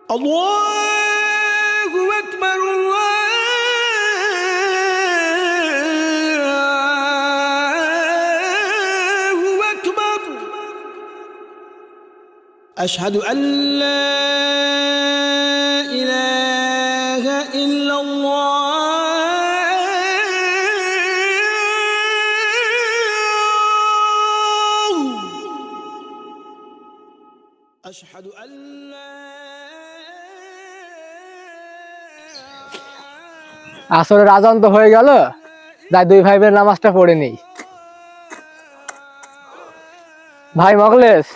الله أكبر الله أكبر أشهد أن لا إله إلا الله أشهد أن لا আসরের আজান তো হয়ে গেল, যাই দুই ভাই বোনের নামাজটা পড়ে নেই। ভাই মখলেস,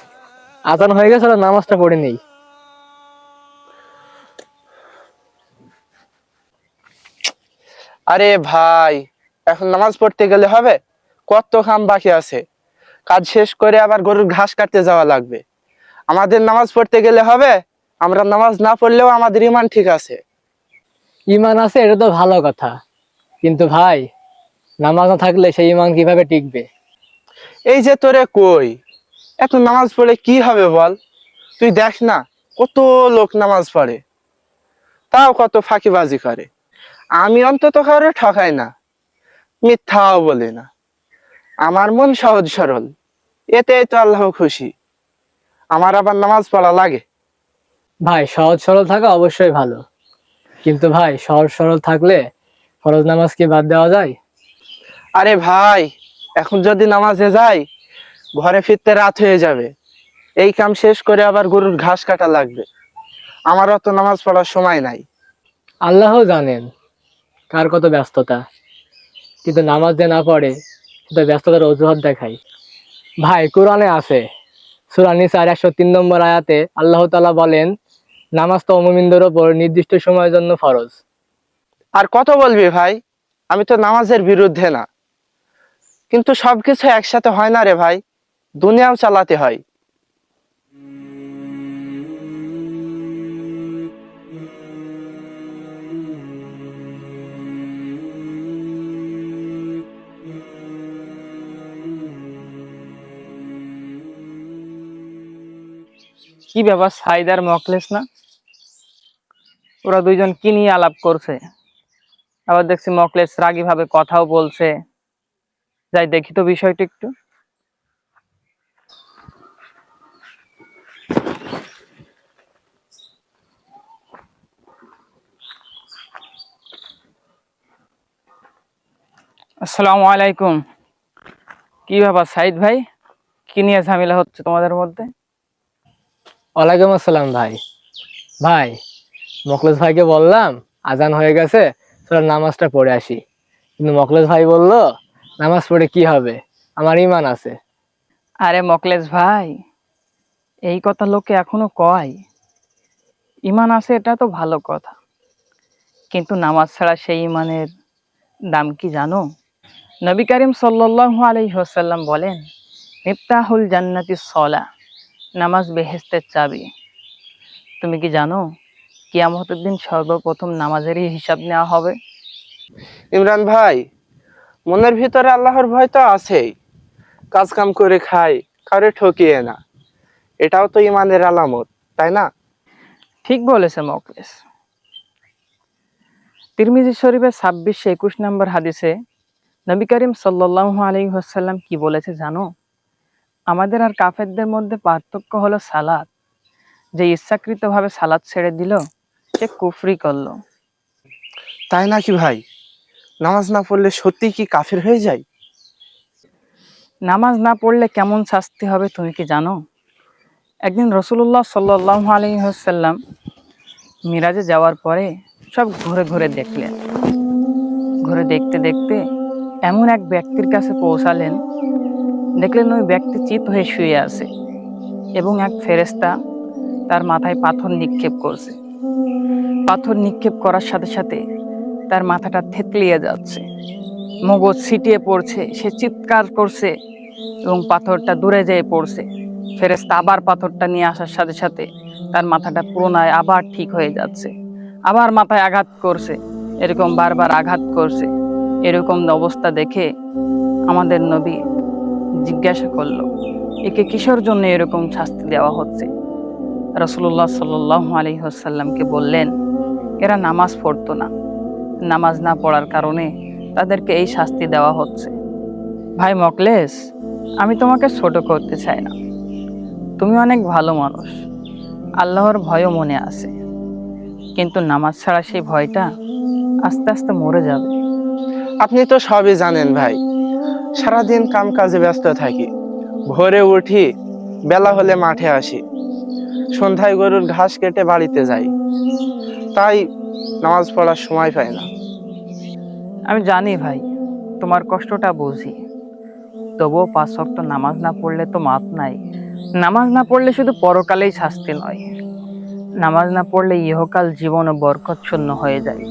আজান হয়ে গেছে, নামাজটা পড়ে নেই। আরে ভাই, এখন নামাজ পড়তে গেলে হবে? কত কাম বাকি আছে। কাজ শেষ করে আবার গরুর ঘাস কাটতে যাওয়া লাগবে। আমাদের নামাজ পড়তে গেলে হবে? আমরা নামাজ না পড়লেও আমাদের ঈমান ঠিক আছে। ঈমান আছে, এটা তো ভালো কথা, কিন্তু ভাই নামাজ না থাকলে সেই ঈমান কিভাবে টিকবে? এই যে তোরে কই, এত নামাজ পড়ে কি হবে বল? তুই দেখ না, কত লোক নামাজ পড়ে, তাও কত ফাঁকিবাজি করে। আমি অন্তত কারো ঠকাই না, মিথ্যাও বলি না। আমার মন সহজ সরল, এতেই তো আল্লাহ খুশি। আমার আবার নামাজ পড়া লাগে। ভাই সহজ সরল থাকা অবশ্যই ভালো, কিন্তু ভাই সহজ সরল থাকলে ফরজ নামাজ কি বাদ দেওয়া যায়? আরে ভাই, এখন যদি নামাজে যাই, ঘরে ফিরতে রাত হয়ে যাবে। এই কাম শেষ করে আবার গরুর ঘাস কাটা লাগবে। আমারও তো নামাজ পড়ার সময় নাই। আল্লাহ জানেন কার কত ব্যস্ততা, কিন্তু নামাজ যে না পড়ে সেটা ব্যস্ততার অজুহাত দেখায়। ভাই কোরআনে আছে, সূরা নিসার 103 নম্বর আয়াতে আল্লাহ তাআলা বলেন, নামাজ তো মুমিনদের ওপর নির্দিষ্ট সময়ের জন্য ফরজ। আর কত বলবি ভাই, আমি তো নামাজের বিরুদ্ধে না, কিন্তু সবকিছু একসাথে হয় না রে ভাই। দুনিয়াও চালাতে হয়। কি ব্যাপার, সাইদ আর মকলেস না? ওরা দুইজন কি নিয়ে আলাপ করছে? আবার দেখছি মকলেস রাগী ভাবে কথাও বলছে। যাই দেখি তো বিষয়টা একটু। আসসালামু আলাইকুম। কি ব্যাপার সাইদ ভাই, কি নিয়ে ঝামেলা হচ্ছে তোমাদের মধ্যে? ওয়ালাইকুম আসসালাম ভাই। ভাই মখলেস ভাইকে বললাম আজান হয়ে গেছে, চলো নামাজটা পড়ে আসি, কিন্তু মখলেস ভাই বলল, নামাজ পড়ে কি হবে, আমার ঈমান আছে। আরে মকলেস ভাই, এই কথা লোকে এখনো কয়। ঈমান আছে এটা তো ভালো কথা, কিন্তু নামাজ ছাড়া সেই ঈমানের দাম কি জানো? নবী করিম সাল্লাল্লাহু আলাইহি ওয়াসাল্লাম বলেন, মিফতাহুল জান্নাতি সলা, নামাজ বেহেশতের চাবি। তুমি কি জানো কিয়ামতের দিন সর্বপ্রথম নামাজেরই হিসাব নেওয়া হবে? ইমরান ভাই, মনের ভিতরে আল্লাহর ভয় তো আছেই। কাজ কাম করে খাই, কারে ঠকিয়ে না, এটাও তো ইমানের আলামত, তাই না? ঠিক বলেছে মকলেস। তিরমিজি শরীফের 2621 নম্বর হাদিসে নবী করিম সাল্লাল্লাহু আলাইহি ওয়াসাল্লাম কি বলেছে জানো? আমাদের আর কাফেরদের মধ্যে পার্থক্য হলো সালাত। যে ইচ্ছাকৃতভাবে সালাত ছেড়ে দিল সে কুফরি করলো। তাই নাকি ভাই? নামাজ না পড়লে সত্যি কি কাফের হয়ে যায়? নামাজ না পড়লে কেমন শাস্তি হবে তুমি কি জানো? একদিন রাসূলুল্লাহ সাল্লাল্লাহু আলাইহি ওয়াসাল্লাম মিরাজে যাওয়ার পরে সব ঘুরে ঘুরে দেখলেন। ঘুরে দেখতে দেখতে এমন এক ব্যক্তির কাছে পৌঁছালেন, দেখলেন ওই ব্যক্তি চিত হয়ে শুয়ে আছে এবং এক ফেরেশতা তার মাথায় পাথর নিক্ষেপ করছে। পাথর নিক্ষেপ করার সাথে সাথে তার মাথাটা থেতলিয়ে যাচ্ছে, মগজ ছিটিয়ে পড়ছে, সে চিৎকার করছে এবং পাথরটা দূরে যেয়ে পড়ছে। ফেরেশতা আবার পাথরটা নিয়ে আসার সাথে সাথে তার মাথাটা পুনরায় আবার ঠিক হয়ে যাচ্ছে, আবার মাথায় আঘাত করছে, এরকম বারবার আঘাত করছে। এরকম অবস্থা দেখে আমাদের নবী জিজ্ঞাসা করলো, একে কিসের জন্য এরকম শাস্তি দেওয়া হচ্ছে? রাসূলুল্লাহ সাল্লাল্লাহু আলাইহি ওয়াসাল্লামকে বললেন, এরা নামাজ পড়তো না, নামাজ না পড়ার কারণে তাদেরকে এই শাস্তি দেওয়া হচ্ছে। ভাই মকলেস, আমি তোমাকে ছোট করতে চাই না, তুমি অনেক ভালো মানুষ, আল্লাহর ভয়ও মনে আছে, কিন্তু নামাজ ছাড়া সেই ভয়টা আস্তে আস্তে মরে যাবে। আপনি তো সবই জানেন ভাই, সারাদিন কাম কাজে ব্যস্ত থাকি, ভোরে উঠি, বেলা হলে মাঠে আসি, সন্ধ্যায় গরুর ঘাস কেটে বাড়িতে যাই, তাই নামাজ পড়ার সময় পাই না। আমি জানি ভাই, তোমার কষ্টটা বুঝি, তবুও 5 ওয়াক্ত নামাজ না পড়লে তো মাপ নাই। নামাজ না পড়লে শুধু পরকালেই শাস্তি নয়, নামাজ না পড়লে ইহকাল জীবনও বরকতশূন্য হয়ে যায়।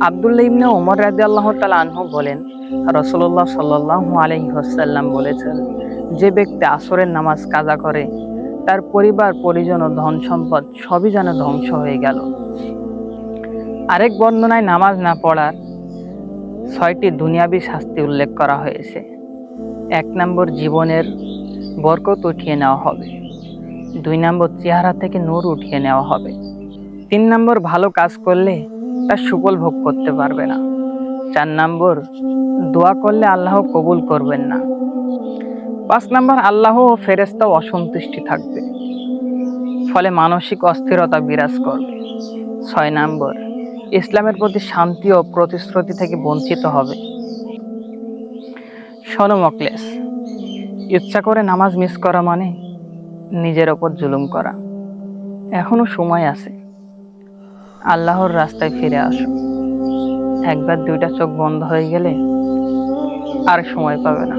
আব্দুল্লাহ ইবনে ওমর রাদিয়াল্লাহু তাআলা আনহু বলেন, রাসূলুল্লাহ সাল্লাল্লাহু আলাইহি ওয়াসাল্লাম বলেছেন, যে ব্যক্তি আসরের নামাজ কাজা করে, তার পরিবার পরিজন ও ধন সম্পদ সবই যেন ধ্বংস হয়ে গেল। আরেক বর্ণনায় নামাজ না পড়ার 6টি দুনিয়াবী শাস্তি উল্লেখ করা হয়েছে। 1 নম্বর, জীবনের বরকত উঠিয়ে নেওয়া হবে। 2 নম্বর, চেহারা থেকে নূর উঠিয়ে নেওয়া হবে। 3 নম্বর, ভালো কাজ করলে তার সুফল ভোগ করতে পারবে না। 4 নম্বর, দোয়া করলে আল্লাহ কবুল করবেন না। 5 নম্বর, আল্লাহ ও ফেরেশতাও অসন্তুষ্টি থাকবে, ফলে মানসিক অস্থিরতা বিরাজ করবে। 6 নম্বর, ইসলামের প্রতি শান্তি ও প্রতিশ্রুতি থেকে বঞ্চিত হবে। শোনো মকলেস, ইচ্ছা করে নামাজ মিস করা মানে নিজের ওপর জুলুম করা। এখনো সময় আছে, আল্লাহর রাস্তায় ফিরে আসো। একবার 2টা চোখ বন্ধ হয়ে গেলে আর সময় পাবে না।